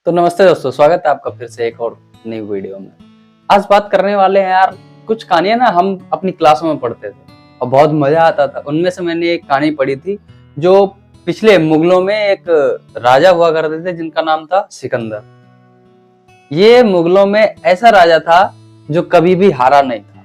तो नमस्ते दोस्तों, स्वागत है आपका फिर से एक और नई वीडियो में। आज बात करने वाले हैं यार, कुछ कहानियां ना हम अपनी क्लासों में पढ़ते थे और बहुत मजा आता था। उनमें से मैंने एक कहानी पढ़ी थी जो पिछले मुगलों में एक राजा हुआ करते थे जिनका नाम था सिकंदर। ये मुगलों में ऐसा राजा था जो कभी भी हारा नहीं था।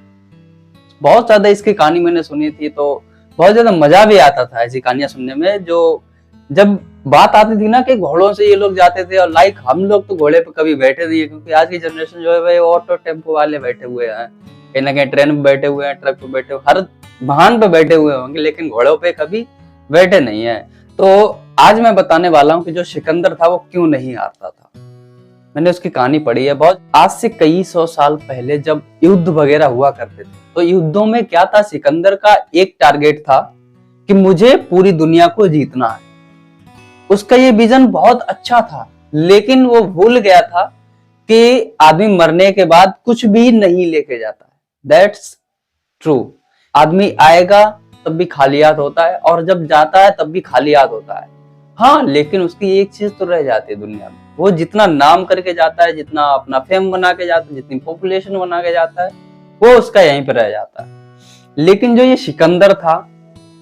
बहुत ज्यादा इसकी कहानी मैंने सुनी थी तो बहुत ज्यादा मजा भी आता था ऐसी कहानियां सुनने में। जो जब बात आती थी ना कि घोड़ों से ये लोग जाते थे, और लाइक हम लोग तो घोड़े पे कभी बैठे नहीं है, क्योंकि आज की जनरेशन जो है भाई ऑटो टेम्पो वाले बैठे हुए हैं, कहीं ना कहीं ट्रेन पे बैठे हुए हैं, ट्रक पे बैठे हुए, हर वाहन पे बैठे हुए होंगे, लेकिन घोड़ों पे कभी बैठे नहीं है। तो आज मैं बताने वाला हूँ कि जो सिकंदर था वो क्यों नहीं हारता था। मैंने उसकी कहानी पढ़ी है बहुत, आज से कई सौ साल पहले जब युद्ध वगैरह हुआ करते थे, तो युद्धों में क्या था, सिकंदर का एक टारगेट था कि मुझे पूरी दुनिया को जीतना है। उसका ये विजन बहुत अच्छा था, लेकिन वो भूल गया था कि आदमी मरने के बाद कुछ भी नहीं लेके जाता है। That's true. आदमी आएगा तब भी खाली हाथ होता है, और जब जाता है तब भी खाली हाथ होता है। हाँ, लेकिन उसकी एक चीज तो रह जाती है दुनिया में, वो जितना नाम करके जाता है, जितना अपना फेम बना के जाता है, जितनी पॉपुलेशन बना के जाता है, वो उसका यहीं पर रह जाता है। लेकिन जो ये सिकंदर था,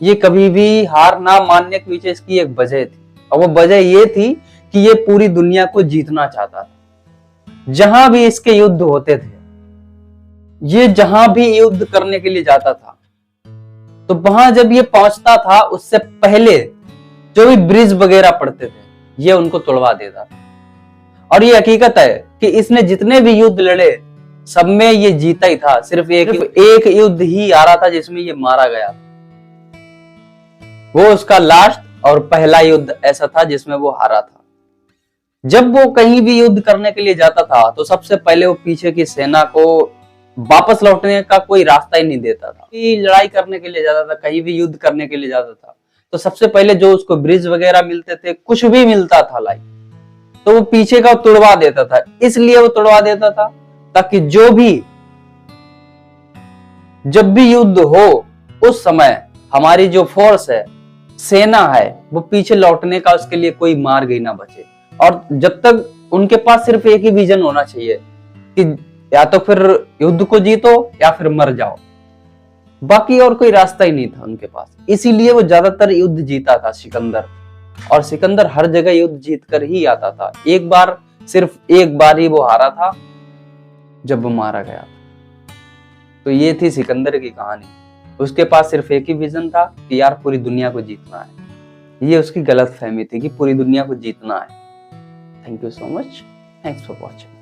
ये कभी भी हार ना मानने के पीछे इसकी एक वजह थी, और वो वजह ये थी कि ये पूरी दुनिया को जीतना चाहता था। जहां भी इसके युद्ध होते थे, ये जहां भी युद्ध करने के लिए जाता था, तो वहां जब ये पहुंचता था, उससे पहले जो भी ब्रिज वगैरह पड़ते थे, ये उनको तोड़वा देता था। और ये हकीकत है कि इसने जितने भी युद्ध लड़े, सब में ये जीता ही था। सिर्फ एक युद्ध ही हारा था जिसमें ये मारा गया। वो उसका लास्ट और पहला युद्ध ऐसा था जिसमें वो हारा था। जब वो कहीं भी युद्ध करने के लिए जाता था, तो सबसे पहले वो पीछे की सेना को वापस लौटने का कोई रास्ता ही नहीं देता था। लड़ाई करने के लिए जाता था, कहीं भी युद्ध करने के लिए जाता था, तो सबसे पहले जो उसको ब्रिज वगैरह मिलते थे, कुछ भी मिलता था लाइक, तो वो पीछे का तोड़वा देता था। इसलिए वो तोड़वा देता था ताकि जब भी युद्ध हो, उस समय हमारी जो फोर्स है, सेना है, वो पीछे लौटने का उसके लिए कोई मार्ग ही ना बचे। और जब तक उनके पास सिर्फ एक ही विजन होना चाहिए कि या तो फिर युद्ध को जीतो या फिर मर जाओ, बाकी और कोई रास्ता ही नहीं था उनके पास। इसीलिए वो ज्यादातर युद्ध जीता था सिकंदर, और सिकंदर हर जगह युद्ध जीत कर ही आता था। एक बार, सिर्फ एक बार ही वो हारा था, जब वो मारा गया। तो ये थी सिकंदर की कहानी। उसके पास सिर्फ एक ही विजन था कि यार पूरी दुनिया को जीतना है। ये उसकी गलत फहमी थी कि पूरी दुनिया को जीतना है। Thank you so much. Thanks for watching.